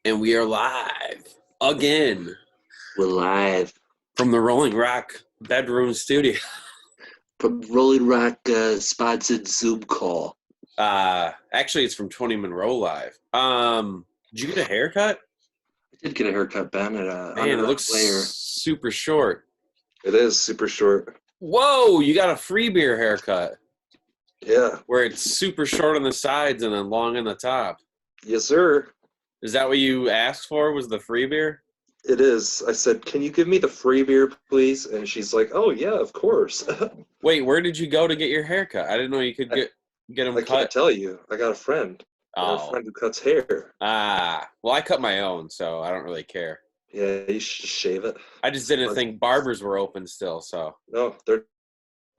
And we are live again We're live from the Rolling Rock bedroom studio. from Rolling Rock sponsored Zoom call. Actually, it's from Tony Monroe Live. Did you get a haircut? I did get a haircut, Ben, at Man, it looks Layer. super short. It is super short. Whoa, you got a free beer haircut Yeah. where it's super short on the sides and then long on the top. Yes, sir. Is that what you asked for? Was the free beer? It is. I said, can you give me the free beer, please? And she's like, oh, yeah, of course. Wait, where did you go to get your haircut? I didn't know you could get them I cut. can't tell you. I got a friend. I got a friend who cuts hair. Well, I cut my own, so I don't really care. Yeah, you should just shave it. I just didn't think barbers were open still, so. No, they're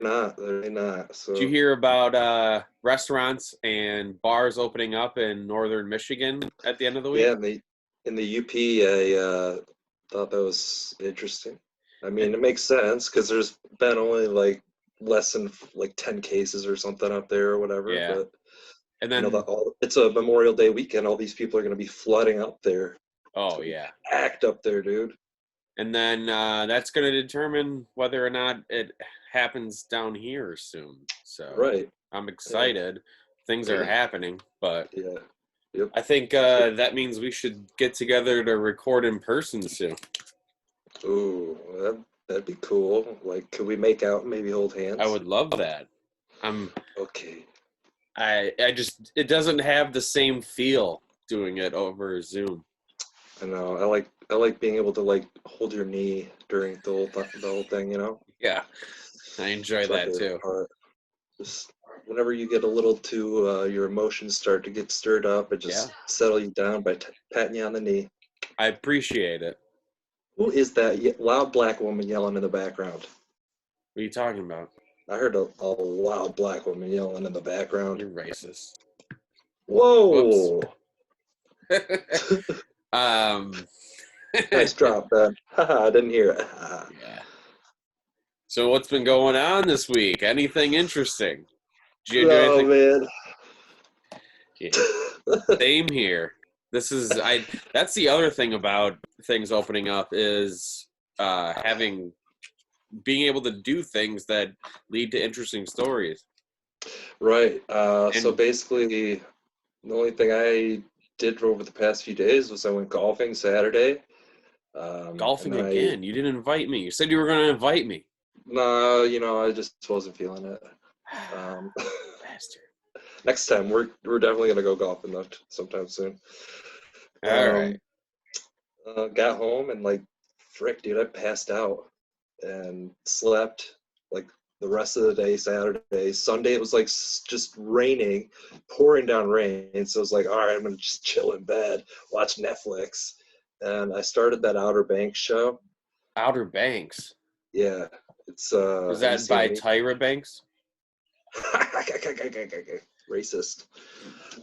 not. They're not. So. Did you hear about restaurants and bars opening up in northern Michigan at the end of the week? Yeah, in the UP, I thought that was interesting. I mean, it makes sense because there's been only like less than like 10 cases or something up there or whatever. Yeah. But And then it's a Memorial Day weekend. All these people are going to be flooding up there. Oh yeah, packed up there, dude. And then that's going to determine whether or not it happens down here soon. So right, I'm excited. Yeah. Things are happening, but yeah. Yep. I think that means we should get together to record in person soon. Ooh, that'd be cool. Like, could we make out and maybe hold hands? I would love that. Okay. I just, it doesn't have the same feel doing it over Zoom. I know. I like being able to like hold your knee during the whole thing, you know? Yeah. I enjoy that too. Just whenever you get a little too, your emotions start to get stirred up, it just settle you down by patting you on the knee. I appreciate it. Who is that loud black woman yelling in the background? What are you talking about? I heard a loud black woman yelling in the background. You're racist. Whoa! Nice drop, Ben. I didn't hear it. Yeah. So what's been going on this week? Anything interesting? Did you do anything? Man. Yeah. Same here. That's the other thing about things opening up is being able to do things that lead to interesting stories. Right. So basically, the only thing I did over the past few days was I went golfing Saturday. Golfing again? You didn't invite me. You said you were going to invite me. No, I just wasn't feeling it. Bastard. Next time, we're definitely going to go golfing though sometime soon. All right. Got home and like, frick, dude, I passed out and slept like the rest of the day Saturday. Sunday, it was like just raining, pouring down rain. So I was like, all right, I'm going to just chill in bed, watch Netflix. And I started that Outer Banks show. Outer Banks? Yeah. It's was that by Tyra Banks? Racist.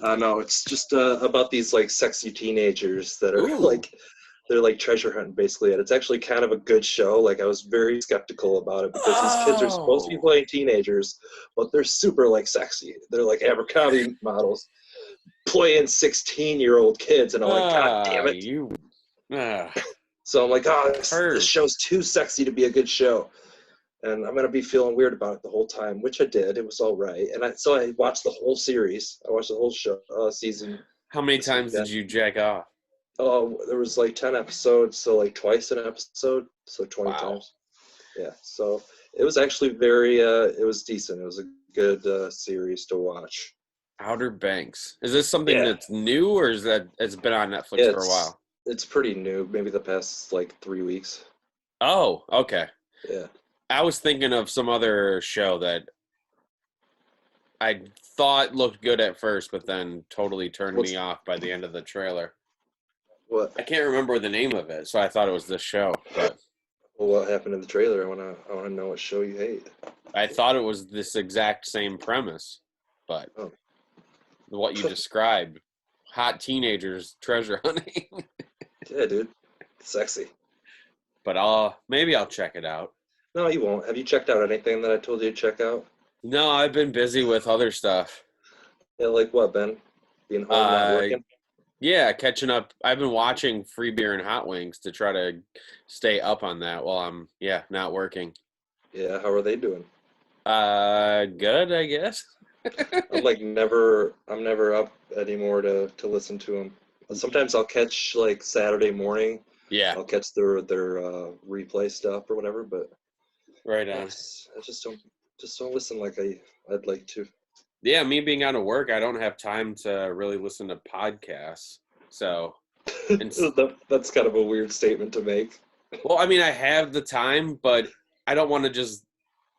No, it's just about these like sexy teenagers that are like, they're like treasure hunting basically, and it's actually kind of a good show. Like, I was very skeptical about it because these kids are supposed to be playing teenagers, but they're super like sexy. They're like Abercrombie models playing 16-year-old kids, and I'm like, God damn it. So I'm like, this show's too sexy to be a good show. And I'm going to be feeling weird about it the whole time, which I did. It was all right. And so I watched the whole series. I watched the whole show season. How many times did you jack off? Oh, there was like 10 episodes, so like twice an episode, so 20 times. Yeah, so it was actually very, it was decent. It was a good series to watch. Outer Banks. Is this something that's new, or is that it's been on Netflix for a while? It's pretty new, maybe the past like 3 weeks. Oh, okay. Yeah. I was thinking of some other show that I thought looked good at first, but then totally turned me off by the end of the trailer. What? I can't remember the name of it, so I thought it was this show. But well, what happened in the trailer? I wanna know what show you hate. I thought it was this exact same premise, but what you described, hot teenagers treasure hunting. Yeah, dude, sexy. But maybe I'll check it out. No, you won't. Have you checked out anything that I told you to check out? No, I've been busy with other stuff. Yeah, like what, Ben? Being home, not working? Yeah, catching up. I've been watching Free Beer and Hot Wings to try to stay up on that while I'm not working. Yeah, how are they doing? Good, I guess. I'm never up anymore to listen to them. Sometimes I'll catch like Saturday morning. Yeah, I'll catch their replay stuff or whatever, but right I on. just don't listen like I'd like to. Yeah, me being out of work, I don't have time to really listen to podcasts. So, and That's kind of a weird statement to make. well, I mean, I have the time, but I don't want to just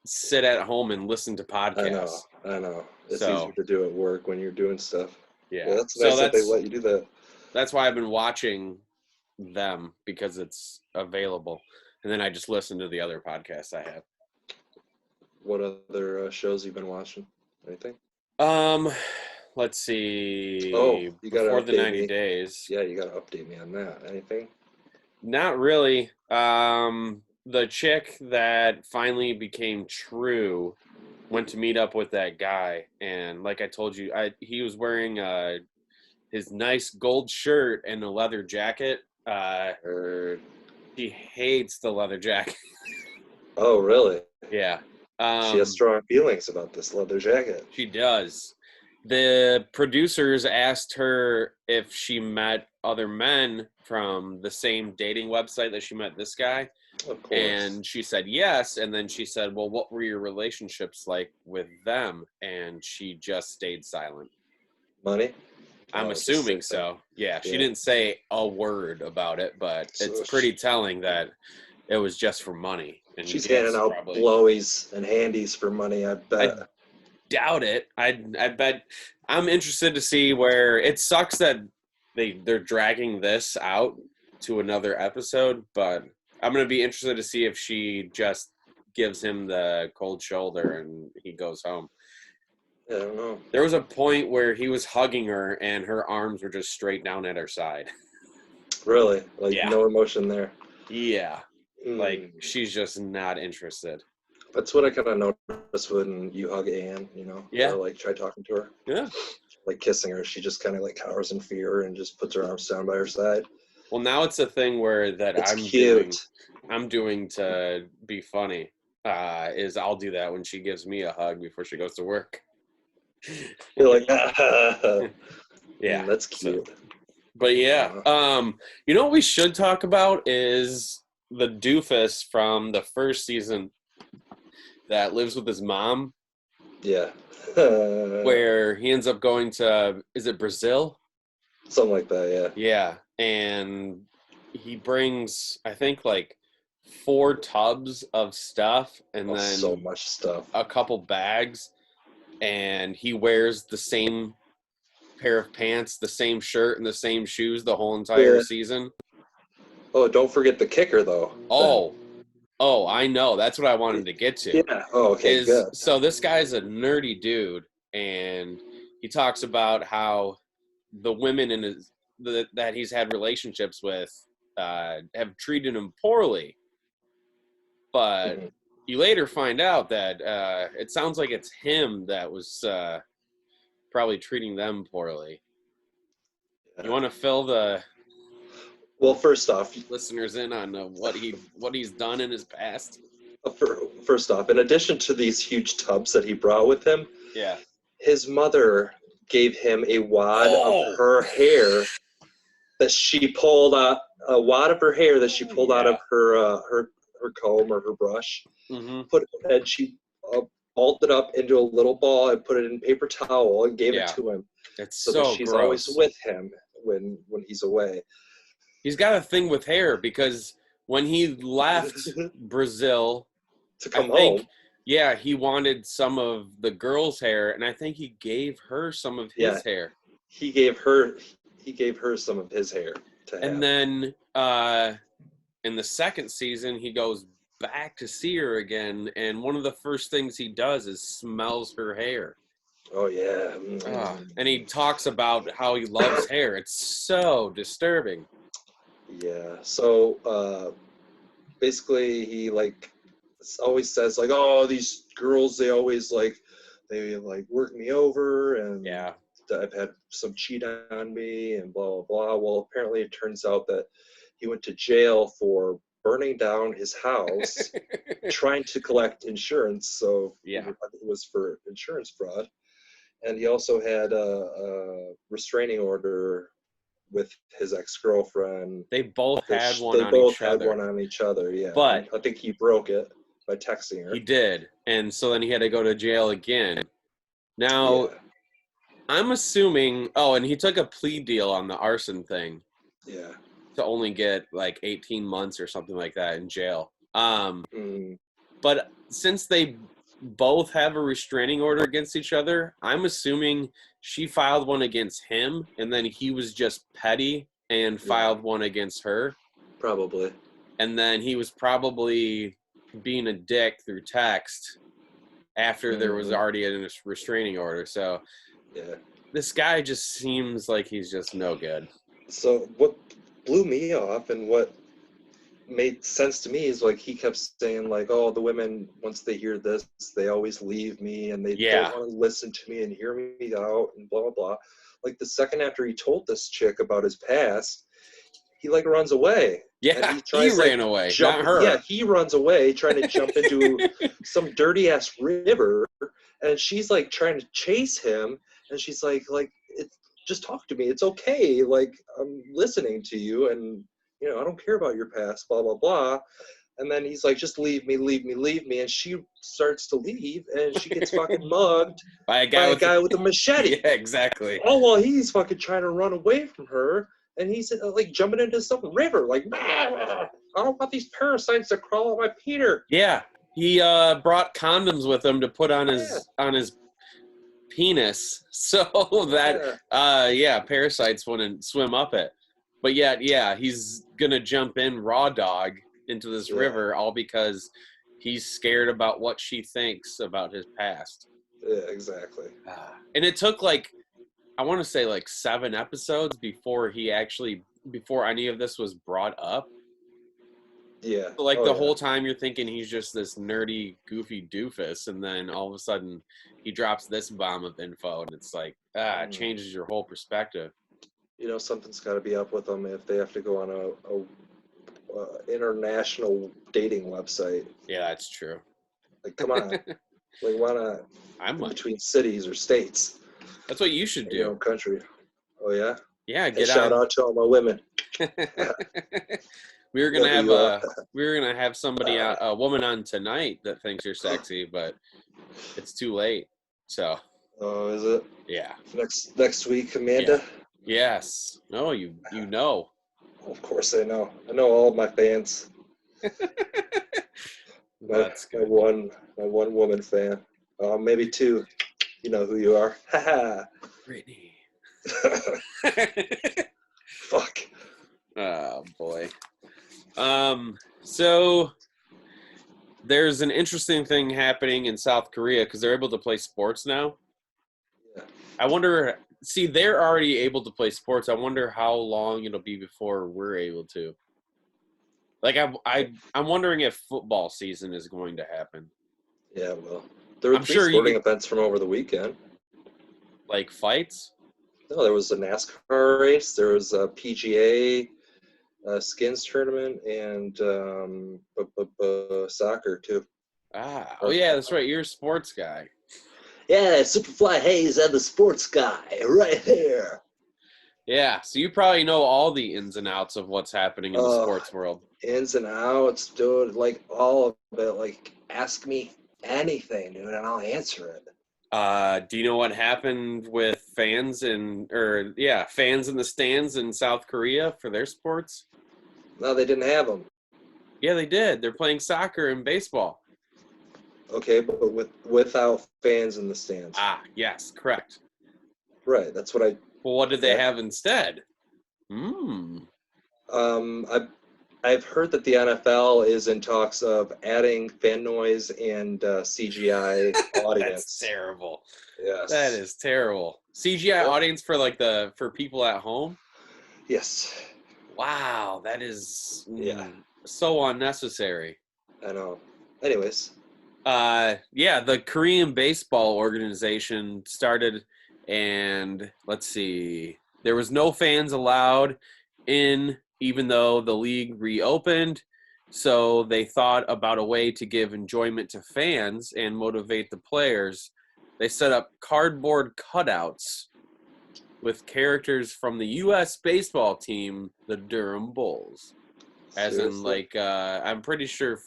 sit at home and listen to podcasts. I know. It's easier So, to do at work when you're doing stuff. Yeah, yeah. that's So nice that they let you do that. that's why I've been watching them because it's available. And then I just listen to the other podcasts I have. What other shows you've been watching? Anything? Let's see. Oh, you gotta Before the update 90 me. days. Yeah, you gotta update me on that. Anything? Not really. The chick that finally became true went to meet up with that guy, and like I told you, he was wearing his nice gold shirt and a leather jacket. Or She hates the leather jacket. oh, really? Yeah. She has strong feelings about this leather jacket. She does. The producers asked her if she met other men from the same dating website that she met this guy. Of course. And she said yes. And then she said, well, what were your relationships like with them? And she just stayed silent. Money? I'm assuming so. Yeah, she didn't say a word about it, but it's pretty telling that it was just for money. And she's handing out blowies and handies for money, I bet. I doubt it. I bet. I'm interested to see where it sucks that they're dragging this out to another episode, but I'm gonna be interested to see if she just gives him the cold shoulder and he goes home. I don't know. There was a point where he was hugging her and her arms were just straight down at her side. Really? Like no emotion there. Yeah. Like she's just not interested. That's what I kind of noticed when you hug Anne, you know? Yeah. Or like try talking to her. Yeah. Like kissing her, she just kind of like cowers in fear and just puts her arms down by her side. Well, now it's a thing where that I'm doing to be funny. Is I'll do that when she gives me a hug before she goes to work. You're like, yeah, that's cute. So, but yeah, you know what we should talk about is the doofus from the first season that lives with his mom. Yeah. Where he ends up going to, is it Brazil? Something like that, yeah. Yeah, and he brings, I think, like 4 tubs of stuff and then so much stuff. A couple bags, and he wears the same pair of pants, the same shirt, and the same shoes the whole entire season. Oh, don't forget the kicker, though. Oh, I know. That's what I wanted to get to. Yeah. Oh, okay, good. So this guy's a nerdy dude, and he talks about how the women that he's had relationships with have treated him poorly. But you later find out that it sounds like it's him that was probably treating them poorly. You want to fill the first off, listeners in on what he's done in his past? First off, in addition to these huge tubs that he brought with him, his mother gave him a wad of her hair that she pulled out. A wad of her hair that she pulled out of her comb or her brush. And she balled it up into a little ball and put it in paper towel and gave it to him. It's so that she's always with him when he's away. He's got a thing with hair because when he left Brazil to come home, he wanted some of the girl's hair, and I think he gave her some of his hair. He gave her some of his hair to have. And then in the second season, he goes back to see her again, and one of the first things he does is smells her hair. Oh, yeah. And he talks about how he loves hair. It's so disturbing. Yeah. So basically, he like always says like, "Oh, these girls, they always like work me over," and I've had some cheat on me and blah, blah, blah. Well, apparently it turns out that he went to jail for burning down his house, trying to collect insurance. So Yeah. it was for insurance fraud. And he also had a restraining order with his ex-girlfriend. They both had one They on both each had other. one on each other, yeah. But and I think he broke it by texting her. he did. And so then he had to go to jail again. Now, Yeah. I'm assuming, and he took a plea deal on the arson thing. Yeah. To only get like 18 months or something like that in jail. Mm. But since they both have a restraining order against each other, I'm assuming she filed one against him and then he was just petty and filed one against her. Probably. And then he was probably being a dick through text after there was already a restraining order. So yeah, this guy just seems like he's just no good. So what blew me off and what made sense to me is like he kept saying like, oh, the women, once they hear this, they always leave me and they don't want to listen to me and hear me out and blah, blah, blah. Like the second after he told this chick about his past, he like runs away. Yeah, he ran away, not her. Yeah, he runs away trying to jump into some dirty ass river, and she's like trying to chase him, and she's like it's just talk to me. It's okay. Like I'm listening to you, and you know I don't care about your past. Blah blah blah. And then he's like, just leave me, leave me, leave me. And she starts to leave, and she gets fucking mugged by a guy with a machete. Yeah, exactly. All while he's fucking trying to run away from her. And he's like jumping into some river, like, I don't want these parasites to crawl on my Peter. Yeah, he brought condoms with him to put on his penis, so that parasites wouldn't swim up it. But yet, he's gonna jump in raw dog into this river all because he's scared about what she thinks about his past. Yeah, exactly. And it took I want to say 7 episodes before any of this was brought up. Yeah. So the whole time you're thinking he's just this nerdy, goofy doofus, and then all of a sudden he drops this bomb of info, and it's it changes your whole perspective. You know, something's got to be up with them if they have to go on a international dating website. Yeah, that's true. Like, come on. Why not? I'm between cities or states. That's what you should do. Your own country. Oh yeah. Yeah, get shout out to all my women. We were gonna have somebody a woman on tonight that thinks you're sexy, but it's too late. So. Oh, is it? Yeah. Next week, Amanda. Yeah. Yes. No, you know. Of course I know. I know all of my fans. my one woman fan. Maybe 2. You know who you are. Haha. Brittany. Fuck. Oh boy. So there's an interesting thing happening in South Korea because they're able to play sports now. Yeah. I wonder. See, they're already able to play sports. I wonder how long it'll be before we're able to. I'm wondering if football season is going to happen. Yeah, well, there were 3 sporting events from over the weekend. Like fights? No, there was a NASCAR race. There was a PGA skins tournament and soccer too. Oh yeah, that's right. You're a sports guy. Yeah, Superfly Hayes and the sports guy right here. Yeah, so you probably know all the ins and outs of what's happening in the sports world. Ins and outs, dude. All of it. Ask me anything, dude, and I'll answer it. Do you know what happened with fans in the stands in South Korea for their sports? No, they didn't have them. Yeah, they did. They're playing soccer and baseball. Okay, but without fans in the stands. Yes, correct. Right, that's what I... Well, what did they have instead? I've heard that the NFL is in talks of adding fan noise and CGI audience. That's terrible. Yes. That is terrible. CGI audience for people at home? Yes. Wow, that is so unnecessary. I know. Anyways. The Korean baseball organization started And let's see, there was no fans allowed in, even though the league reopened. So they thought about a way to give enjoyment to fans and motivate the players. They set up cardboard cutouts with characters from the U.S. baseball team, the Durham Bulls. As in, Seriously? like, I'm pretty sure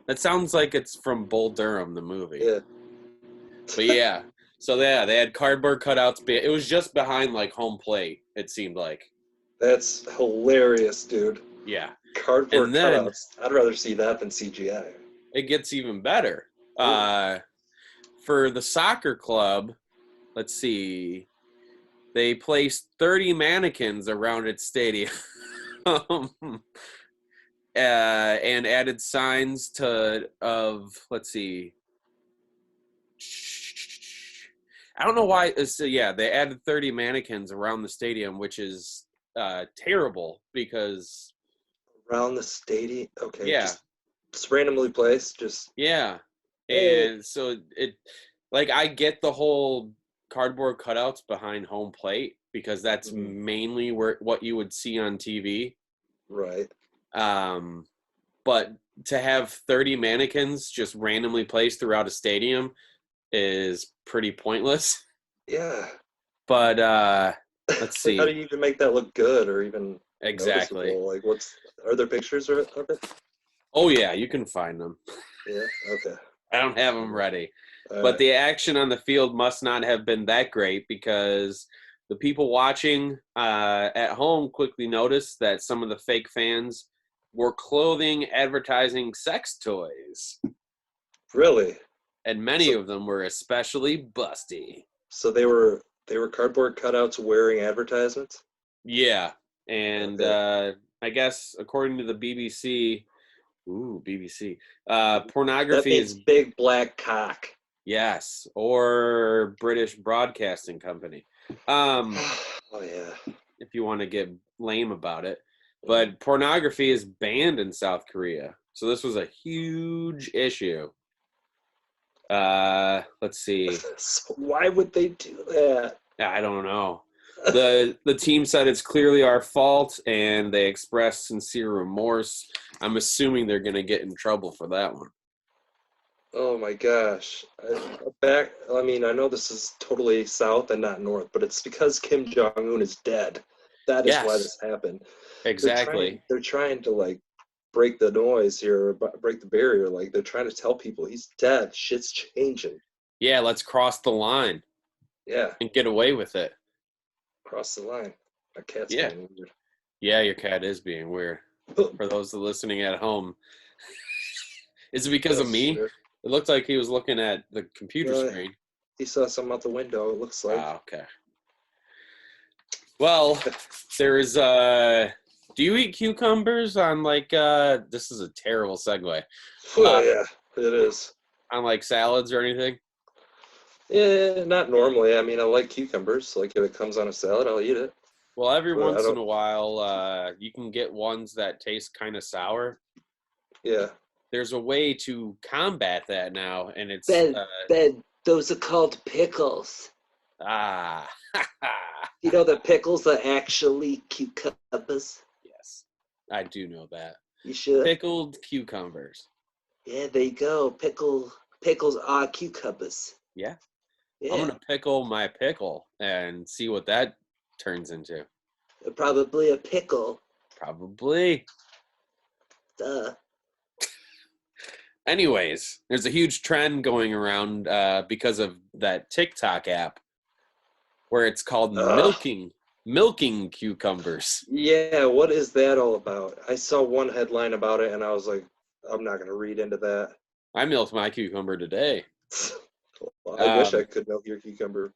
that sounds like it's from Bull Durham, the movie. Yeah. But yeah, so yeah, they had cardboard cutouts. It was just behind like home plate. It seemed like. That's hilarious, dude. Yeah, Cardboard and then cutouts. I'd rather see that than CGI. it gets even better. Ooh. For the soccer club, let's see, they placed 30 mannequins around its stadium. And added signs let's see, I don't know why. So yeah, they added 30 mannequins around the stadium, which is terrible because Around the stadium. Okay, yeah, just randomly placed. Just yeah, hey. and so it, like, I get the whole cardboard cutouts behind home plate because that's mainly what you would see on TV. Right. But to have 30 mannequins just randomly placed throughout a stadium is pretty pointless. Yeah. But let's Like, how do see. you even make that look good or even Exactly. noticeable? Like, are there pictures of it? Oh yeah, you can find them. Yeah. Okay. I don't have them ready. All But right. the action on the field must not have been that great because the people watching at home quickly noticed that some of the fake fans were clothing advertising sex toys. Really? And many So, of them were especially busty. so they were cardboard cutouts wearing advertisements. Yeah. And Okay. I guess according to the BBC, BBC, That pornography means is, big black cock. yes, or British Broadcasting Company. Oh yeah. If you want to get lame about it. Mm. But pornography is banned in South Korea. So this was a huge issue. Let's see. So why would they do that? I don't know. The team said it's clearly our fault, and they expressed sincere remorse. I'm assuming they're going to get in trouble for that one. Oh my gosh. I mean, I know this is totally south and not north, but it's because Kim Jong-un is dead. That is why Yes, this happened. exactly. They're trying to like break the noise here, break the barrier. Like they're trying to tell people he's dead. Shit's changing. Yeah, let's cross the line Yeah, and get away with it. cross the line. My cat's Yeah. being weird. Yeah, your cat is being weird. For those listening at home. Is it because of Yes, me? sir. It looked like he was looking at the computer screen. He saw something out the window, it looks like. Ah, okay. Well, there is do you eat cucumbers on like this is a terrible segue. Oh yeah, it is. On like salads or anything? Yeah, not normally. I mean, I like cucumbers. Like if it comes on a salad, I'll eat it. Well, every But I once in don't. a while you can get ones that taste kind of sour. Yeah. There's a way to combat that now, and it's Ben, those are called pickles. ah You know the pickles are actually cucumbers? yes, I do know that. You should. Pickled cucumbers. Yeah, there you go. Pickles are cucumbers. Yeah. Yeah, I'm gonna pickle my pickle and see what that turns into. probably a pickle. Probably. Duh. Anyways, there's a huge trend going around because of that TikTok app where it's called milking cucumbers. Yeah, what is that all about? I saw one headline about it and I was like, I'm not gonna read into that. I milked my cucumber today. I wish I could milk your cucumber.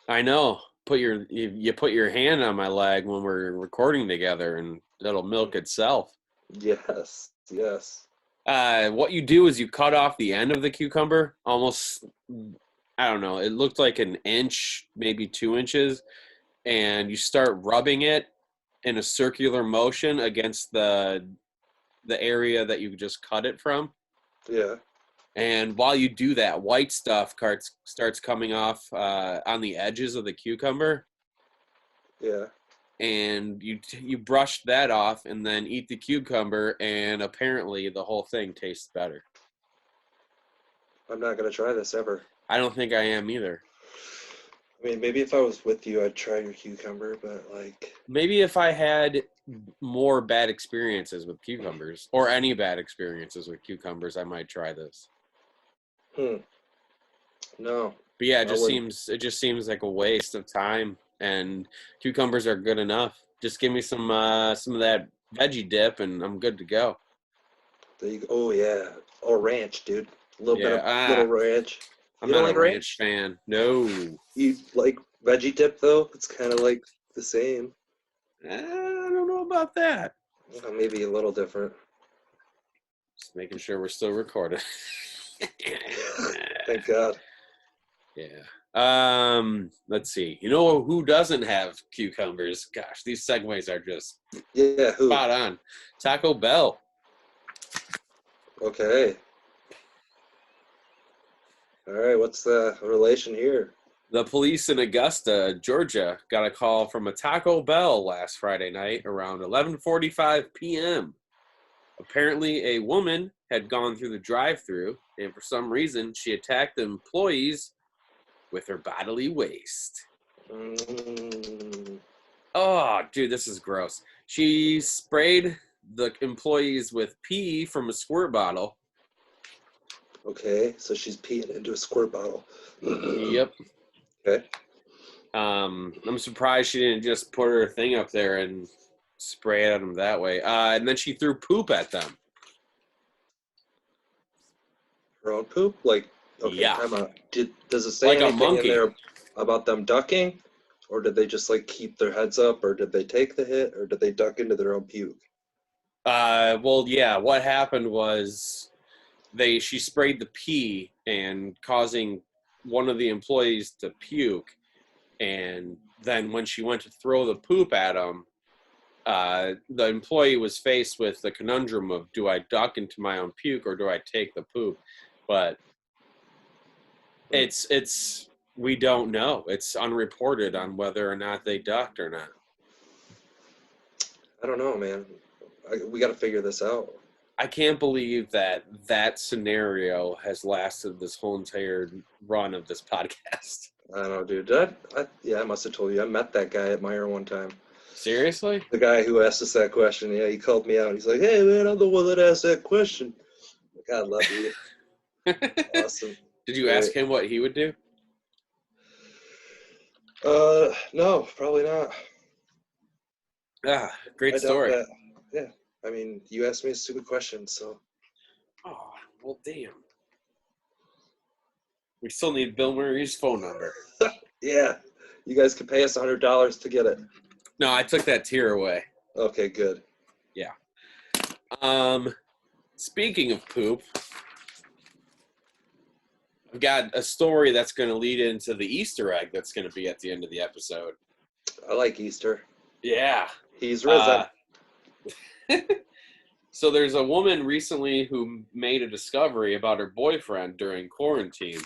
I know. You put your hand on my leg when we're recording together, and it'll milk itself. Yes, yes. What you do is you cut off the end of the cucumber, almost, I don't know, it looked like an inch, maybe 2 inches, and you start rubbing it in a circular motion against the area that you just cut it from. Yeah. And while you do that, white stuff starts coming off on the edges of the cucumber. Yeah. And you brush that off and then eat the cucumber, and apparently the whole thing tastes better. I'm not gonna try this ever. I don't think I am either. I mean, maybe if I was with you, I'd try your cucumber, but like, Maybe if I had more bad experiences with cucumbers, or any bad experiences with cucumbers, I might try this. No. But yeah, I wouldn't. it just seems like a waste of time. And cucumbers are good enough. Just give me some of that veggie dip, and I'm good to go. Oh yeah, or ranch, dude. A little bit of Yeah, little ranch. I'm You don't not like a ranch fan. No, You like veggie dip though? It's kind of like the same. I don't know about that. Maybe a little different. Just making sure we're still recording. Thank God. Yeah. Let's see. You know who doesn't have cucumbers? Gosh, these segues are just Yeah, who? spot on. Taco Bell. Okay. All right, what's the relation here? The police in Augusta, Georgia, got a call from a Taco Bell last Friday night around 11:45 p.m. Apparently, a woman had gone through the drive-thru, and for some reason, she attacked the employees with her bodily waste. Mm, Oh, dude, this is gross. She sprayed the employees with pee from a squirt bottle. okay, so she's peeing into a squirt bottle. Yep. Okay. I'm surprised she didn't just put her thing up there and spray it at them that way. And then she threw poop at them. Her own poop? Like, okay, Yeah. time out. Does it say Like a anything in monkey. there about them ducking? Or did they just like keep their heads up? Or did they take the hit? Or did they duck into their own puke? Well, yeah, what happened was she sprayed the pee and causing one of the employees to puke. And then when she went to throw the poop at him, the employee was faced with the conundrum of, do I duck into my own puke or do I take the poop? But we don't know. It's unreported on whether or not they ducked or not. I don't know, man. We got to figure this out. I can't believe that scenario has lasted this whole entire run of this podcast. I don't know, dude. I must have told you. I met that guy at Meyer one time. Seriously? The guy who asked us that question. Yeah, he called me out. He's like, "Hey, man, I'm the one that asked that question." God love you. Awesome. Did you ask him what he would do? No, probably not. Great story. That. Yeah. I mean, you asked me a stupid question, so. Oh, well, damn. We still need Bill Murray's phone number. Yeah. You guys could pay us $100 to get it. No, I took that tier away. Okay, good. Yeah. Speaking of poop, I've got a story that's going to lead into the Easter egg that's going to be at the end of the episode. I like Easter. Yeah. He's risen. So there's a woman recently who made a discovery about her boyfriend during quarantine.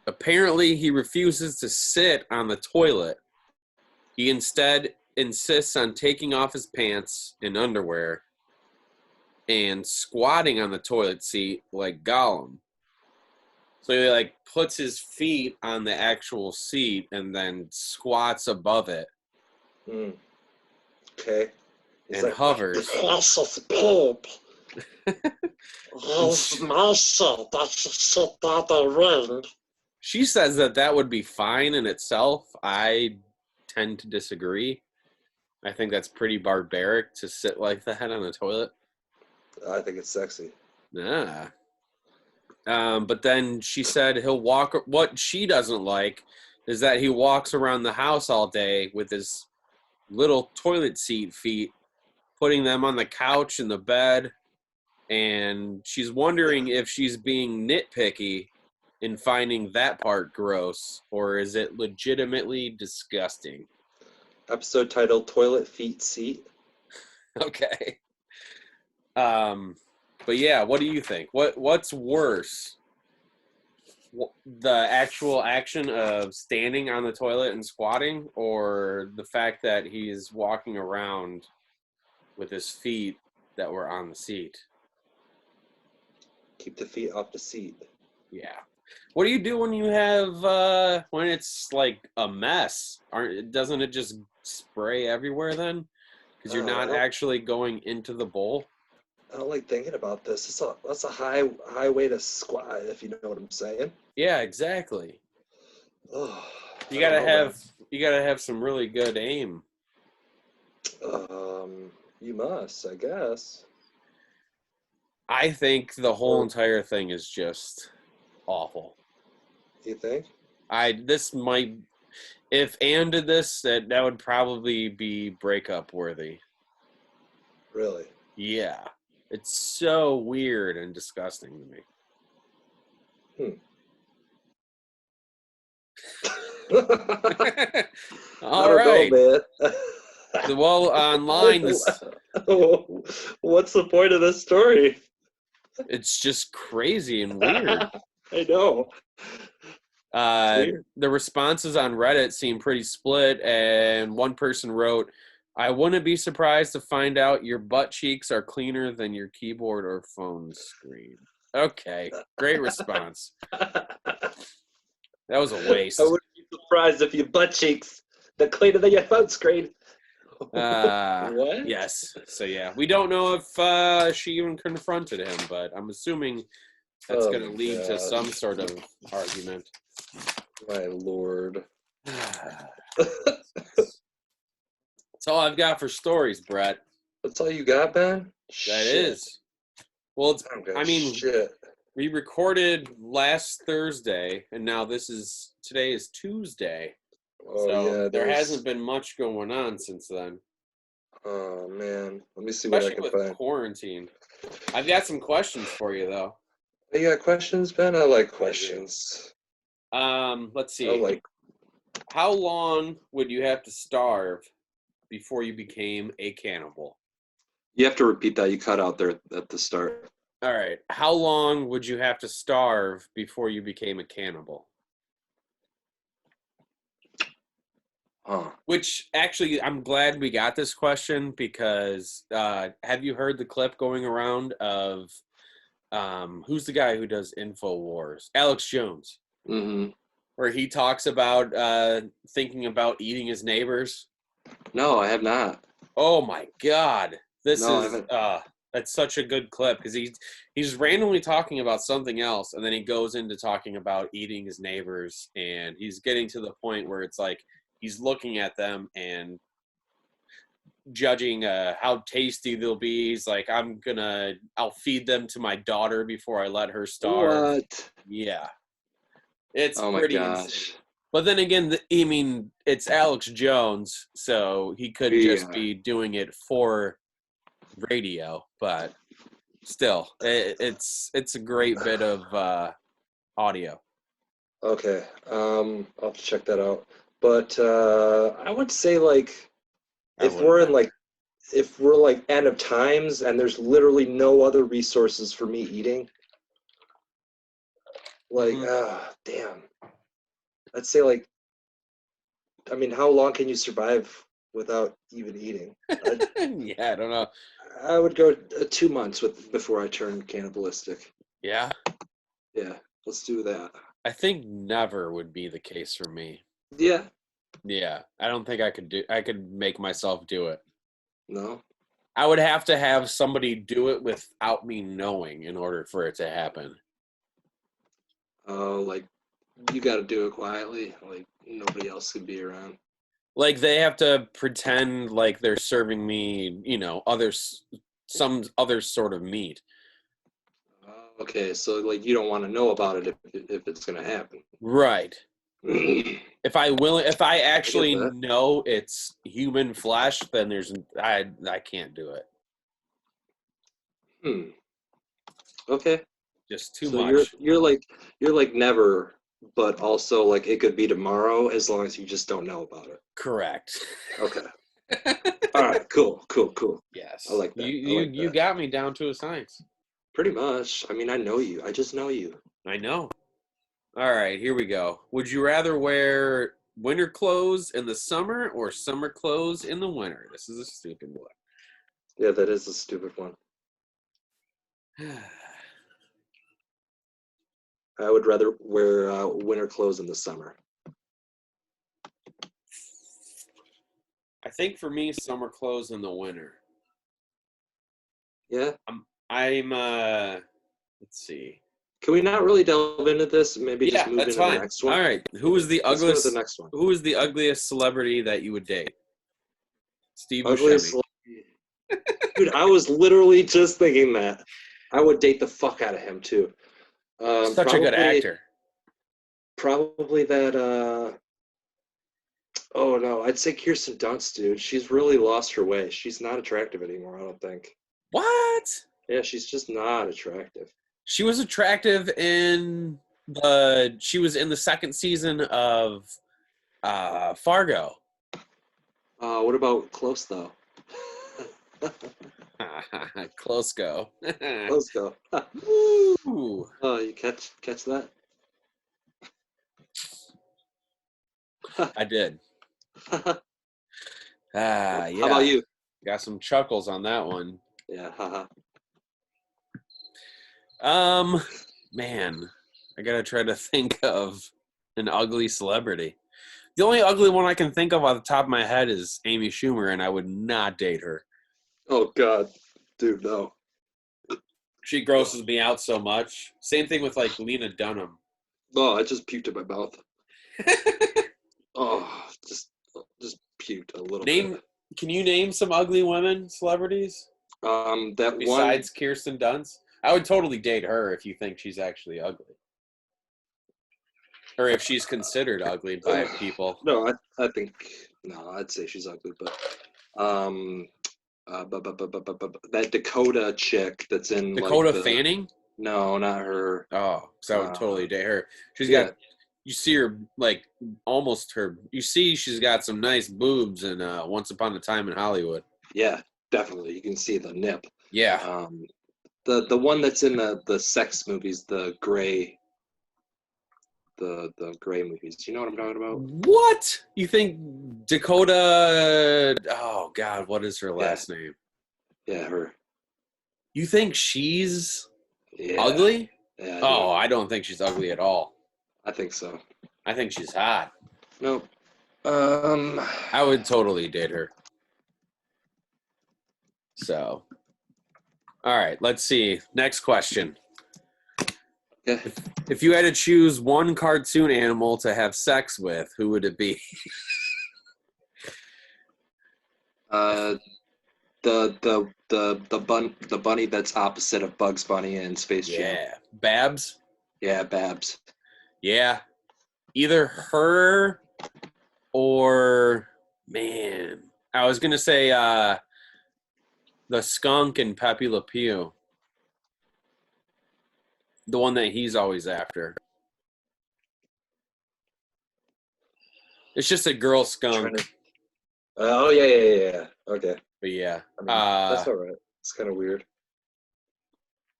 Apparently, he refuses to sit on the toilet. He instead insists on taking off his pants and underwear and squatting on the toilet seat like Gollum. So he like puts his feet on the actual seat and then squats above it. Okay. And hovers. Precious poop. He's my shit. That should sit by the ring. She says that would be fine in itself. I tend to disagree. I think that's pretty barbaric to sit like that on the toilet. I think it's sexy. Nah. But then she said he'll walk. What she doesn't like is that he walks around the house all day with his little toilet seat feet, putting them on the couch and the bed. And she's wondering if she's being nitpicky in finding that part gross, or is it legitimately disgusting? Episode title: Toilet Feet Seat. Okay. But yeah, what do you think? What's worse? The actual action of standing on the toilet and squatting, or the fact that he's walking around with his feet that were on the seat? Keep the feet off the seat. Yeah. What do you do when you have when it's like a mess? Doesn't it just spray everywhere then? Because you're not actually going into the bowl. I don't like thinking about this. That's a high way to squat, if you know what I'm saying. Yeah, exactly. Oh, You gotta have some really good aim. You must, I guess. I think the whole entire thing is just awful. You think? If Anne did this, that would probably be breakup worthy. Really? Yeah. It's so weird and disgusting to me. All right. Know, man. Well, online, what's the point of this story? it's just crazy and weird. I know. The responses on Reddit seem pretty split, and one person wrote, "I wouldn't be surprised to find out your butt cheeks are cleaner than your keyboard or phone screen." Okay, great response. That was a waste. I wouldn't be surprised if your butt cheeks are cleaner than your phone screen. What? Yes. So yeah, we don't know if she even confronted him, but I'm assuming that's going to lead to some sort of argument. My lord. That's all I've got for stories, Brett. That's all you got, Ben? That is. Well, shit. We recorded last Thursday, and now today is Tuesday. Oh, so yeah, there hasn't been much going on since then. Oh, man. Let me see Especially what I can find. Quarantine. I've got some questions for you, though. You got questions, Ben? I like questions. Let's see. How long would you have to starve before you became a cannibal? You have to repeat that. You cut out there at the start. All right. How long would you have to starve before you became a cannibal? Which, actually, I'm glad we got this question because have you heard the clip going around of who's the guy who does InfoWars? Alex Jones. Mm-hmm. Where he talks about thinking about eating his neighbors. No, I have not. Oh my God. That's such a good clip because he's randomly talking about something else and then he goes into talking about eating his neighbors and he's getting to the point where it's like he's looking at them and judging how tasty they'll be. He's like, I'll feed them to my daughter before I let her starve. What? Yeah. It's pretty gosh. Insane. But then again, it's Alex Jones, so he could just be doing it for radio. But still, it's a great bit of audio. Okay, I'll have to check that out. But I would say if we're end of times and there's literally no other resources for me eating. Damn. I'd say how long can you survive without even eating? Yeah, I don't know. I would go 2 months before I turn cannibalistic. Yeah? Yeah, let's do that. I think never would be the case for me. Yeah. Yeah, I don't think I could make myself do it. No? I would have to have somebody do it without me knowing in order for it to happen. Oh, you got to do it quietly. Nobody else can be around. They have to pretend like they're serving me, some other sort of meat. Okay, so you don't want to know about it if it's going to happen. Right. If I actually know it's human flesh, then I can't do it. Okay. Just too much. You're like never, but also it could be tomorrow as long as you just don't know about it. Correct. Okay. All right. Cool. Yes. I like that. You got me down to a science. Pretty much. I mean, I know you. I just know you. I know. All right, here we go. Would you rather wear winter clothes in the summer or summer clothes in the winter? This is a stupid one. Yeah, that is a stupid one. I would rather wear winter clothes in the summer. I think for me, summer clothes in the winter. Yeah. I'm let's see. Can we not really delve into this? Maybe just move that's into the fine. next one. All right. Who is the Let's go to ugliest? the next one. Who is the ugliest celebrity that you would date? Steve Ugliest Buscemi. Dude, I was literally just thinking that. I would date the fuck out of him too. Such a good actor. Probably that. Oh no, I'd say Kirsten Dunst, dude. She's really lost her way. She's not attractive anymore. I don't think. What? Yeah, she's just not attractive. She was attractive in she was in the second season of Fargo. What about Close though? Close go. Close go. Woo. Oh, you catch that? I did. Yeah. How about you? Got some chuckles on that one. Yeah, haha. Man, I gotta try to think of an ugly celebrity. The only ugly one I can think of off the top of my head is Amy Schumer, and I would not date her. Oh God, dude, no. She grosses me out so much. Same thing with like Lena Dunham. Oh, I just puked in my mouth. Oh, just puked a little bit. Can you name some ugly women celebrities? That Besides Kirsten Dunst? I would totally date her if you think she's actually ugly. Or if she's considered ugly by people. No, I think no, I'd say she's ugly, but that Dakota chick that's in Dakota Fanning? No, not her. Oh, so I would totally date her. She's got you see her like almost her. You see, she's got some nice boobs in Once Upon a Time in Hollywood. Yeah, definitely. You can see the nip. Yeah. The one that's in the sex movies, the gray movies. Do you know what I'm talking about? What? You think Dakota? Oh God, what is her last name? Yeah, her. You think she's ugly? Yeah. I don't think she's ugly at all. I think so. I think she's hot. Nope. I would totally date her. So, all right, let's see. Next question. Yeah. If you had to choose one cartoon animal to have sex with, who would it be? The bunny that's opposite of Bugs Bunny in Space Jam. Yeah, Babs. Yeah, Babs. Yeah, either her or man. I was gonna say the skunk in Pepe Le Pew, the one that he's always after. It's just a girl skunk. Oh yeah. Okay. But yeah, I mean, that's all right. It's kind of weird.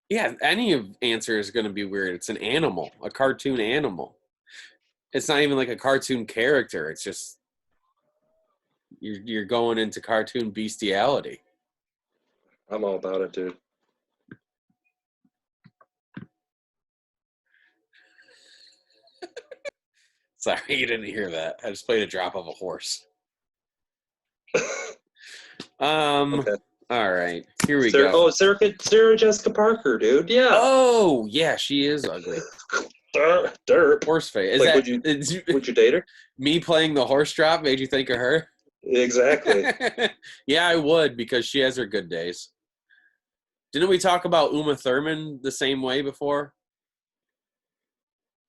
Yeah, any answer is going to be weird. It's an animal, a cartoon animal. It's not even like a cartoon character. It's just you're going into cartoon bestiality. I'm all about it, dude. Sorry, you didn't hear that. I just played a drop of a horse. Okay. All right, here we go. Oh, Sarah Jessica Parker, dude. Yeah. Oh, yeah, she is ugly. Derp. Horse face. Like, would you date her? Me playing the horse drop made you think of her? Exactly. Yeah, I would, because she has her good days. Didn't we talk about Uma Thurman the same way before?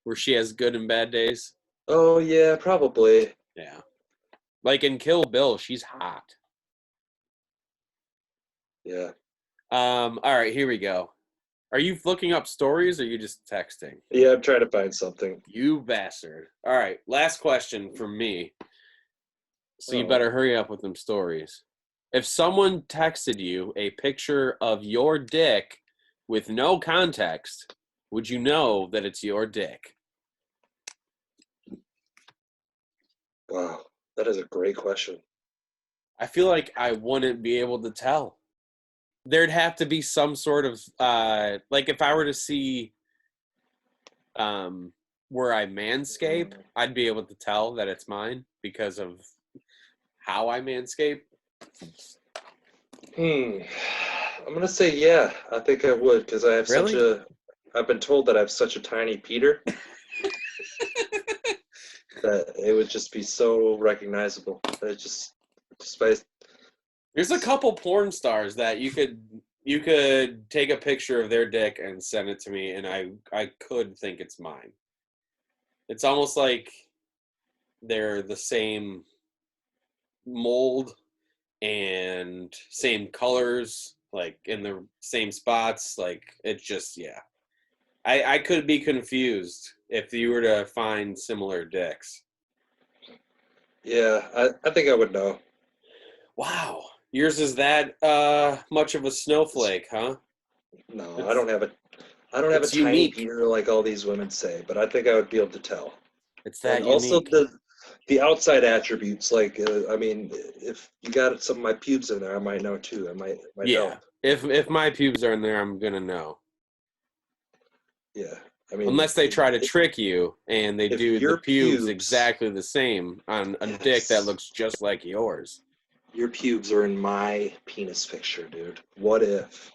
Where she has good and bad days? Oh, yeah, probably. Yeah. Like in Kill Bill, she's hot. Yeah. All right, here we go. Are you looking up stories or are you just texting? Yeah, I'm trying to find something. You bastard. All right, last question from me. So you better hurry up with them stories. If someone texted you a picture of your dick with no context would you know that it's your dick? Wow, that is a great question. I feel like I wouldn't be able to tell. There'd have to be some sort of like if I were to see where I manscape, I'd be able to tell that it's mine because of how I manscape. I'm gonna say yeah. I think I would because I have Really? I've been told that I have such a tiny Peter that it would just be so recognizable. That it just by There's a couple porn stars that you could take a picture of their dick and send it to me, and I could think it's mine. It's almost like they're the same mold and same colors, like in the same spots. Like it's just I could be confused if you were to find similar dicks. yeah. I think I would know. Wow, yours is that much of a snowflake, huh? No, I don't have a It's tiny unique. Peter like all these women say, but I think I would be able to tell. It's that And also unique. the outside attributes, like I mean, if you got some of my pubes in there, I might know too. I might Yeah. help. If my pubes are in there, I'm gonna know. Yeah, I mean, Unless they try to trick you and they if do the your pubes pubes- exactly the same on a dick that looks just like yours. your pubes are in my penis picture, dude. What if?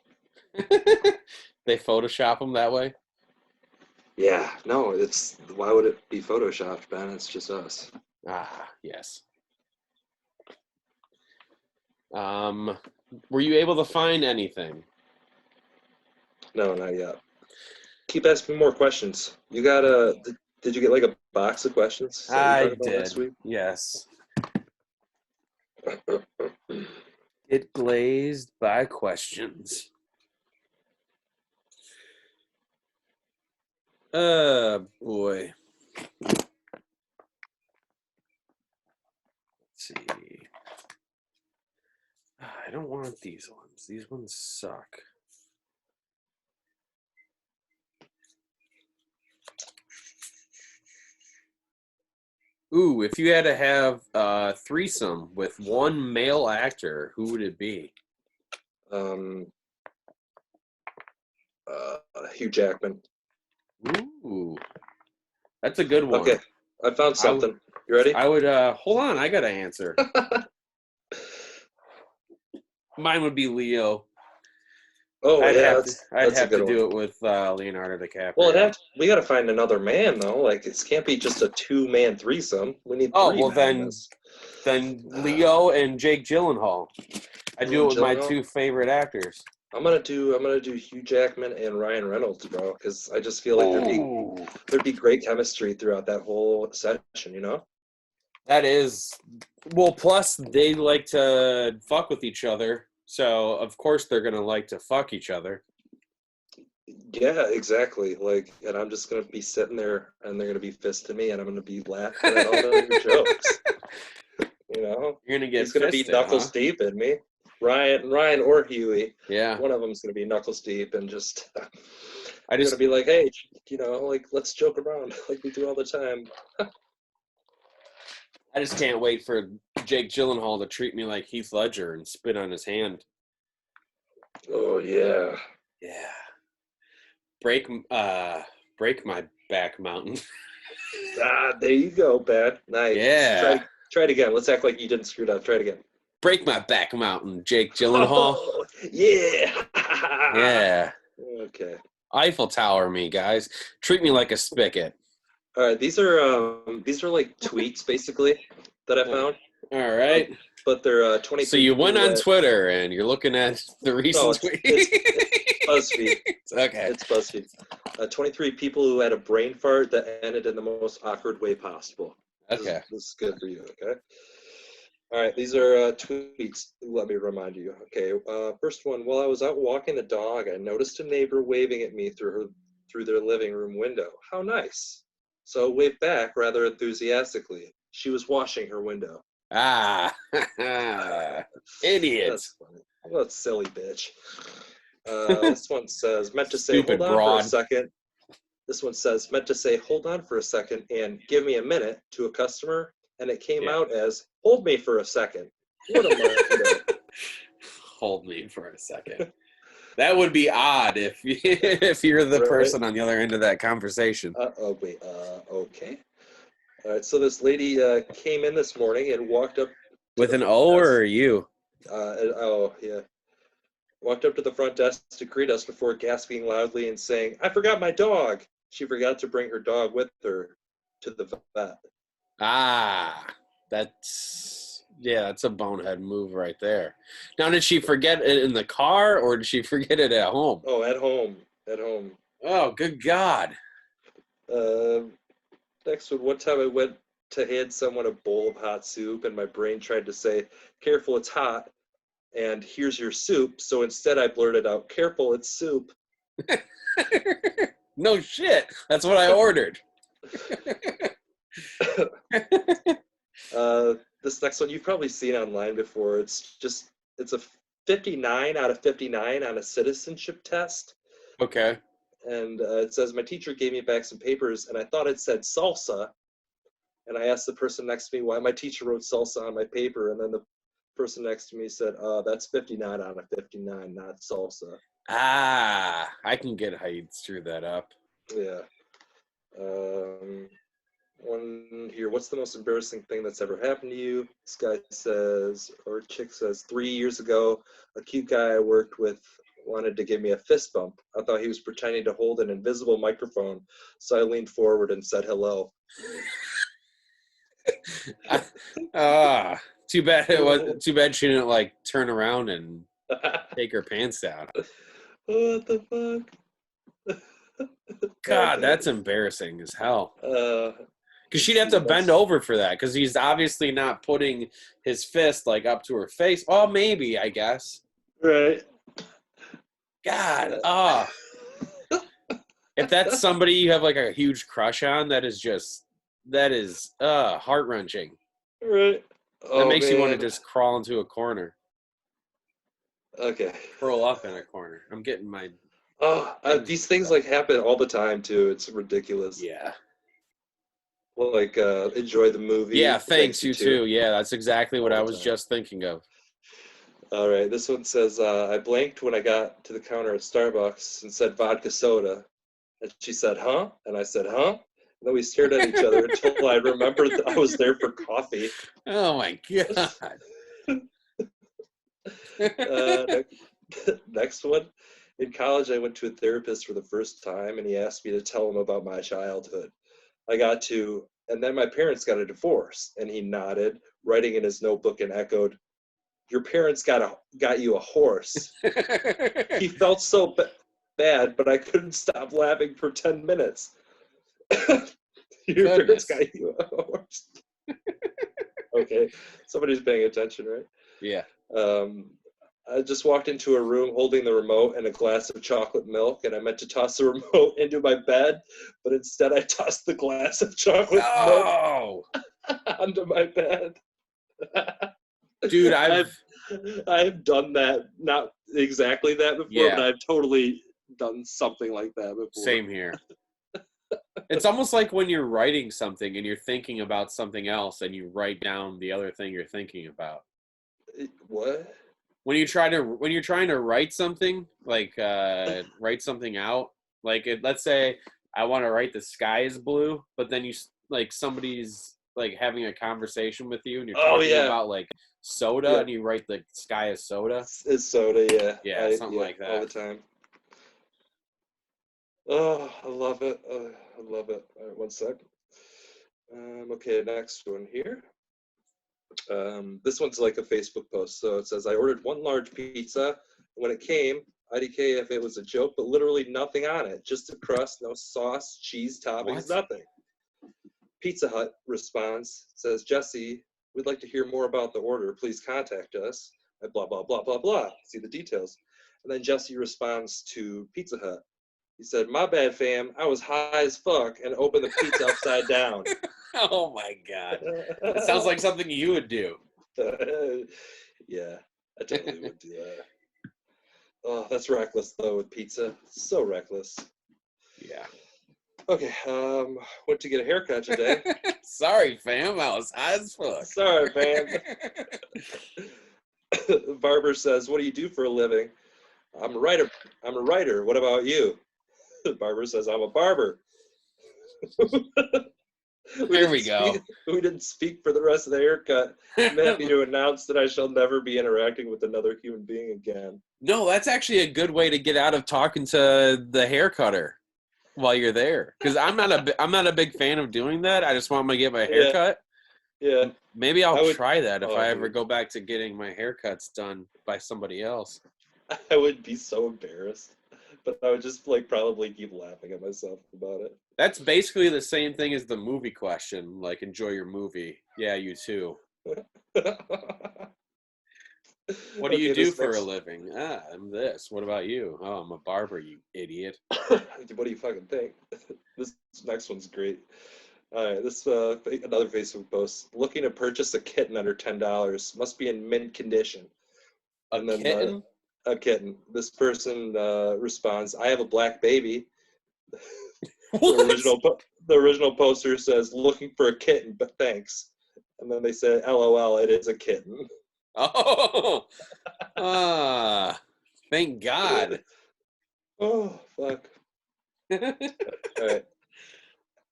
They Photoshop them that way? Yeah, no, it's why would it be photoshopped, Ben? It's just us. Ah, yes. Were you able to find anything? No, not yet. Keep asking more questions. You got did you get like a box of questions that we I talked about last did. week? Yes. It glazed by questions. Boy. Let's see. I don't want these ones. These ones suck. Ooh, if you had to have a threesome with one male actor, who would it be? Hugh Jackman. Ooh, that's a good one. Okay, I found something. You ready? I would hold on, I got to answer. Mine would be Leo. Oh, I'd yeah, have that's a to good do one. it with Leonardo DiCaprio. Well, we got to find another man though. Like it can't be just a two-man threesome. We need Oh, three well men in then this. Leo and Jake Gyllenhaal. I do it with my Gyllenhaal? two favorite actors. I'm gonna do Hugh Jackman and Ryan Reynolds, bro, because I just feel like there'd be great chemistry throughout that whole session. You know? That is, well, plus they like to fuck with each other, so of course they're gonna like to fuck each other. Yeah, exactly. Like, and I'm just gonna be sitting there, and they're gonna be fisting me, and I'm gonna be laughing at all their jokes. You know? You're gonna get He's gonna be fisted, knuckles huh? deep in me. Ryan or Huey. Yeah. One of them's gonna be knuckles deep and just I gonna just be like, hey, you know, like let's joke around like we do all the time. can't wait for Jake Gyllenhaal to treat me like Heath Ledger and spit on his hand. Oh yeah. Yeah. Break my back mountain. There you go, Pat. Nice. Yeah. Try it again. Let's act like you didn't screw it up. Try it again. Break my back mountain, Jake Gyllenhaal. Oh, yeah. Yeah. Okay. Eiffel Tower me, guys. Treat me like a spigot. All right. These are like tweets basically that I found. All right. But they're 23. So you went on Twitter and you're looking at the recent tweet. It's BuzzFeed. Okay. It's BuzzFeed. 23 people who had a brain fart that ended in the most awkward way possible. Okay. This is good for you, okay? All right, these are tweets. Let me remind you. Okay, first one. While I was out walking the dog, I noticed a neighbor waving at me through their living room window. How nice. So I waved back rather enthusiastically. She was washing her window. Ah. Idiots. That's funny. What a silly bitch. This one says, meant to say, Stupid hold on broad. for a second. This one says, meant to say, hold on for a second and give me a minute to a customer. And it came out as, hold me for a second. What a Mondo. Hold me for a second. That would be odd if you're the Right. person on the other end of that conversation. Wait, okay. All right, so this lady came in this morning and walked up. With an O or a U? Yeah. Walked up to the front desk to greet us before gasping loudly and saying, I forgot my dog. She forgot to bring her dog with her to the vet. Ah, that's a bonehead move right there. Now, did she forget it in the car or did she forget it at home? Oh, at home. At home. Oh, good God. Next one, one time I went to hand someone a bowl of hot soup and my brain tried to say, careful, it's hot, and here's your soup. So instead I blurted out, careful, it's soup. No shit. That's what I ordered. This next one you've probably seen online before. It's a 59 out of 59 on a citizenship test. Okay. And it says, my teacher gave me back some papers and I thought it said salsa. And I asked the person next to me why my teacher wrote salsa on my paper. And then the person next to me said, that's 59 out of 59, not salsa. Ah, I can get how you'd screw that up. Yeah. One here, what's the most embarrassing thing that's ever happened to you? This guy says, or chick says, 3 years ago, a cute guy I worked with wanted to give me a fist bump. I thought he was pretending to hold an invisible microphone, so I leaned forward and said hello. Too bad she didn't like turn around and take her pants down. What the fuck? God, that's embarrassing as hell. Because she'd have to that's- bend over for that. Because he's obviously not putting his fist like up to her face. Oh, maybe, I guess. Right. God, if that's somebody you have like a huge crush on, that is heart wrenching. Right. That makes you want to just crawl into a corner, Okay. curl up in a corner. I'm getting my These things like happen all the time too. It's ridiculous. yeah. Like enjoy the movie. Yeah, thanks you too. Yeah, that's exactly what All I the was time. just thinking of. All right, this one says, I blanked when I got to the counter at Starbucks and said vodka soda. And she said, huh? And I said, huh? And then we stared at each other until I remembered that I was there for coffee. Oh my God. Next one. In college, I went to a therapist for the first time, and he asked me to tell him about my childhood. I got to, and then my parents got a divorce, and he nodded, writing in his notebook, and echoed, your parents got you a horse. He felt so bad, but I couldn't stop laughing for 10 minutes. Your parents got you a horse. Okay, somebody's paying attention, right? Yeah. I just walked into a room holding the remote and a glass of chocolate milk, and I meant to toss the remote into my bed, but instead I tossed the glass of chocolate milk onto my bed. Dude, I've done that, not exactly that before, but I've totally done something like that before. Same here. It's almost like when you're writing something and you're thinking about something else and you write down the other thing you're thinking about. What? When you're trying to write something, like write something out, like let's say I want to write the sky is blue, but then somebody's like having a conversation with you and you're talking about like soda and you write the sky is soda. It's soda, yeah. Yeah, something like that. All the time. Oh, I love it. I love it. All right, one sec. Okay, next one here. This one's like a Facebook post. So it says, I ordered one large pizza. When it came, IDK if it was a joke, but literally nothing on it. Just a crust, no sauce, cheese, toppings, nothing. Pizza Hut responds, says, Jesse, we'd like to hear more about the order. Please contact us. Blah, blah, blah, blah, blah. See the details. And then Jesse responds to Pizza Hut. He said, my bad, fam. I was high as fuck and opened the pizza upside down. Oh, my God. That sounds like something you would do. Yeah, I totally would do that. Oh, that's reckless though with pizza. So reckless. Yeah. Okay, went to get a haircut today. Sorry, fam. I was high as fuck. Sorry, fam. Barber says, "What do you do for a living?" I'm a writer. I'm a writer. What about you? Barber says, "I'm a barber." There we go. We didn't speak for the rest of the haircut. I'm happy to announce that I shall never be interacting with another human being again. No, that's actually a good way to get out of talking to the hair cutter while you're there. Because I'm not a big fan of doing that. I just want to get my hair cut. Yeah. Maybe I'll try that if I ever dude. go back to getting my haircuts done by somebody else. I would be so embarrassed, but I would just like probably keep laughing at myself about it. That's basically the same thing as the movie question. Like, enjoy your movie. Yeah, you too. What do you do for a living? I'm this. What about you? Oh, I'm a barber, you idiot. What do you fucking think? This next one's great. All right, this another Facebook post. Looking to purchase a kitten under $10. Must be in mint condition. A kitten? A kitten. This person responds, "I have a black baby." The original poster says, "Looking for a kitten, but thanks." And then they say, "LOL, it is a kitten." Oh, thank God. Oh, fuck. All right.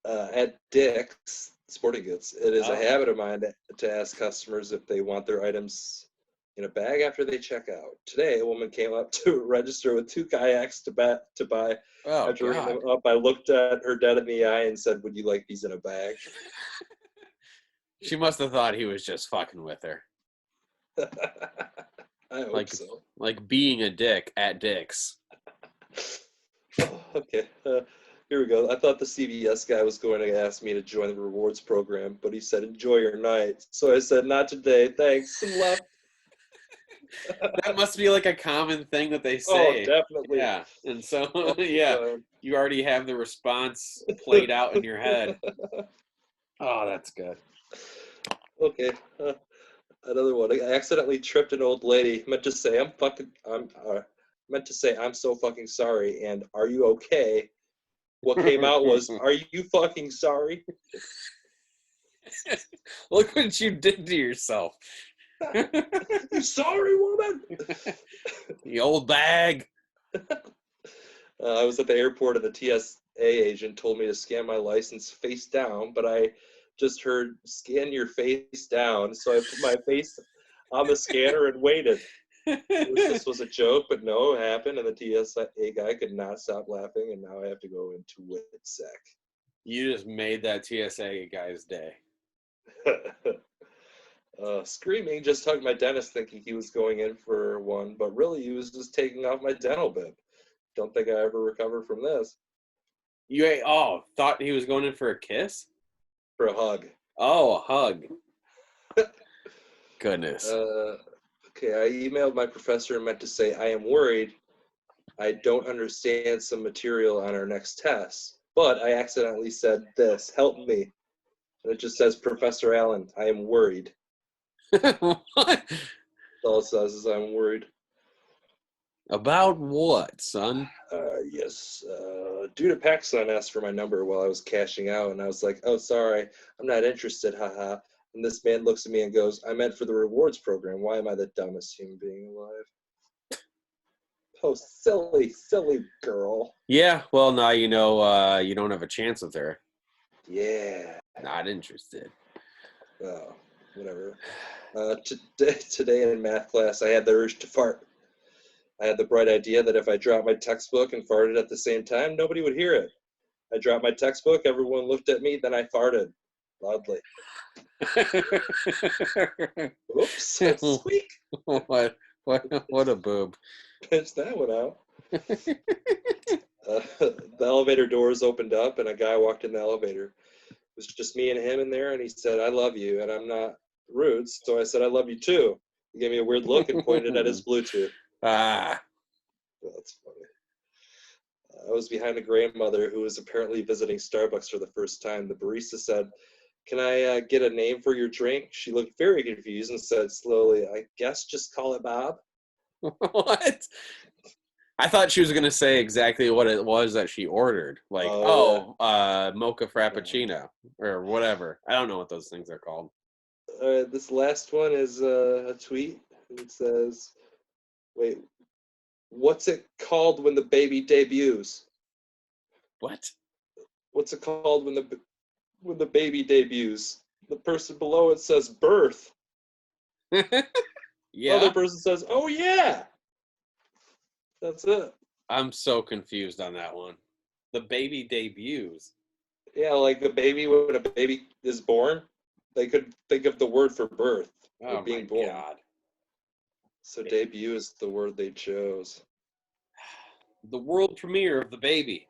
At Dick's Sporting Goods, it is a habit of mine to ask customers if they want their items in a bag after they check out. Today, a woman came up to register with 2 kayaks to buy. Oh, after ringing God. them up, I looked at her dead in the eye and said, "Would you like these in a bag?" She must have thought he was just fucking with her. I hope so. Like being a dick at Dick's. Oh, okay. Here we go. I thought the CVS guy was going to ask me to join the rewards program, but he said, "Enjoy your night." So I said, "Not today, thanks," and left. That must be like a common thing that they say. Oh, definitely. Yeah. And so, yeah, you already have the response played out in your head. Oh, that's good. Okay. Another one. I accidentally tripped an old lady. Meant to say, "I'm so fucking sorry," and "Are you okay?" What came out was, "Are you fucking sorry?" Look what you did to yourself. You sorry, woman? The old bag. I was at the airport and the TSA agent told me to scan my license face down, but I just heard "scan your face down," so I put my face on the scanner and waited. I wish this was a joke, but no, it happened, and the TSA guy could not stop laughing, and now I have to go into WITSEC. You just made that TSA guy's day. Screaming, just hugged my dentist thinking he was going in for one, but really he was just taking off my dental bib. Don't think I ever recover from this. Thought he was going in for a kiss? For a hug. Oh, a hug. Goodness. Okay, I emailed my professor and meant to say, "I am worried I don't understand some material on our next test," but I accidentally said this, "Help me." And it just says, "Professor Allen, I am worried." What? All it says is, "I'm worried." About what, son? Yes. Due to PacSun asked for my number while I was cashing out, and I was like, "Oh, sorry, I'm not interested, haha." And this man looks at me and goes, "I meant for the rewards program. Why am I the dumbest human being alive?" Oh, silly, silly girl. Yeah, well, now you know you don't have a chance with her. Yeah. Not interested. Oh, whatever. Today in math class, I had the urge to fart. I had the bright idea that if I dropped my textbook and farted at the same time, nobody would hear it. I dropped my textbook, everyone looked at me, then I farted loudly. Oops, squeak. What a boob. Pinch that one out. The elevator doors opened up and a guy walked in the elevator. It was just me and him in there, and he said, "I love you," and I'm not rude, so I said, "I love you too." He gave me a weird look and pointed at his Bluetooth. Ah. That's funny. I was behind a grandmother who was apparently visiting Starbucks for the first time. The barista said, "Can I get a name for your drink?" She looked very confused and said slowly, "I guess just call it Bob." What? I thought she was gonna say exactly what it was that she ordered, like mocha frappuccino or whatever. I don't know what those things are called. This last one is a tweet. It says, "Wait, what's it called when the baby debuts? What? What's it called when the baby debuts?" The person below it says birth. Yeah. Other person says, "Oh yeah." That's it. I'm so confused on that one. The baby debuts. Yeah, like the baby, when a baby is born, they could think of the word for birth or Oh being my born. god. So debut is the word they chose. The world premiere of the baby.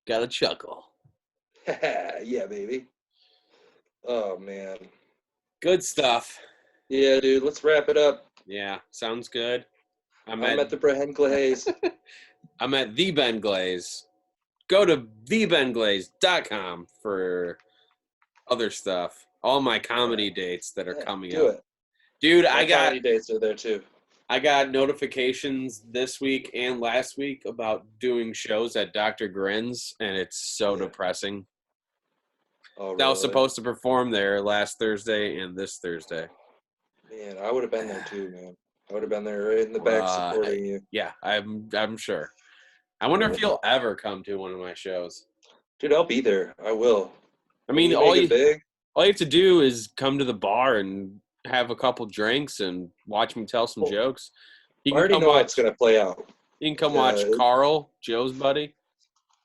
Got a chuckle. Yeah, baby. Oh man. Good stuff. Yeah, dude. Let's wrap it up. Yeah, sounds good. I'm at the Brent Glaze. I'm at the Ben Glaze. Go to thebenglaze.com for other stuff. All my comedy dates that are coming Do up. it. Dude, My comedy dates are there too. I got notifications this week and last week about doing shows at Dr. Grin's, and it's so depressing. Oh, really? I was supposed to perform there last Thursday and this Thursday. Man, I would have been there too, man. I would have been there right in the back supporting you. Yeah, I'm sure. I wonder if you'll ever come to one of my shows. Dude, I'll be there. I will. I mean, all you have to do is come to the bar and have a couple drinks and watch me tell some jokes. I already know how it's going to play out. You can come watch Carl, Joe's buddy.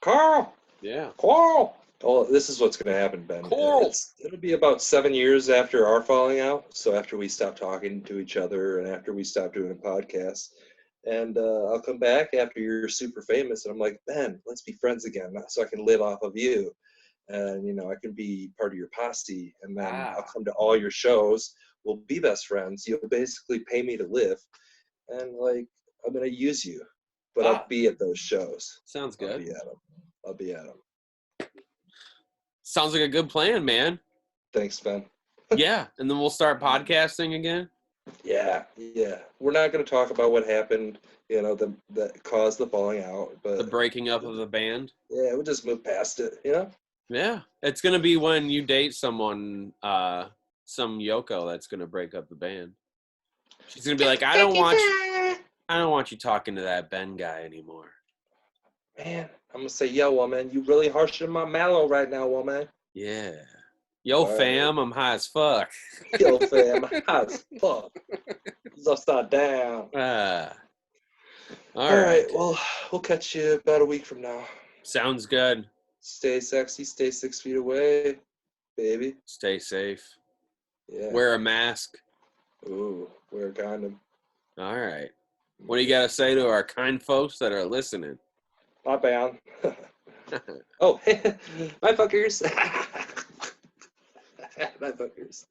Carl! Yeah. Carl! Oh, this is what's going to happen, Ben. Carl! It'll be about 7 years after our falling out. So after we stop talking to each other and after we stop doing a podcast. And I'll come back after you're super famous. And I'm like, Ben, let's be friends again so I can live off of you. And, you know, I can be part of your posse. And then I'll come to all your shows. We'll be best friends. You'll basically pay me to live. And, like, I'm going to use you. But I'll be at those shows. Sounds good. I'll be at them. Sounds like a good plan, man. Thanks, Ben. Yeah, and then we'll start podcasting again. Yeah. We're not going to talk about what happened, you know, that caused the falling out. But the breaking up of the band. Yeah, we'll just move past it, you know? Yeah, it's going to be when you date someone, some Yoko that's going to break up the band. She's going to be like, I don't want you talking to that Ben guy anymore. Man, I'm going to say, yo, woman, you really harshing my mallow right now, woman. Yeah. Yo, fam, I'm high as fuck. Yo, fam, I'm high as fuck. It's upside down. All right, well, we'll catch you about a week from now. Sounds good. Stay sexy, stay 6 feet away, baby. Stay safe. Yeah. Wear a mask. Ooh, wear a condom. All right. What do you got to say to our kind folks that are listening? Not bad. Oh, my fuckers. My fuckers.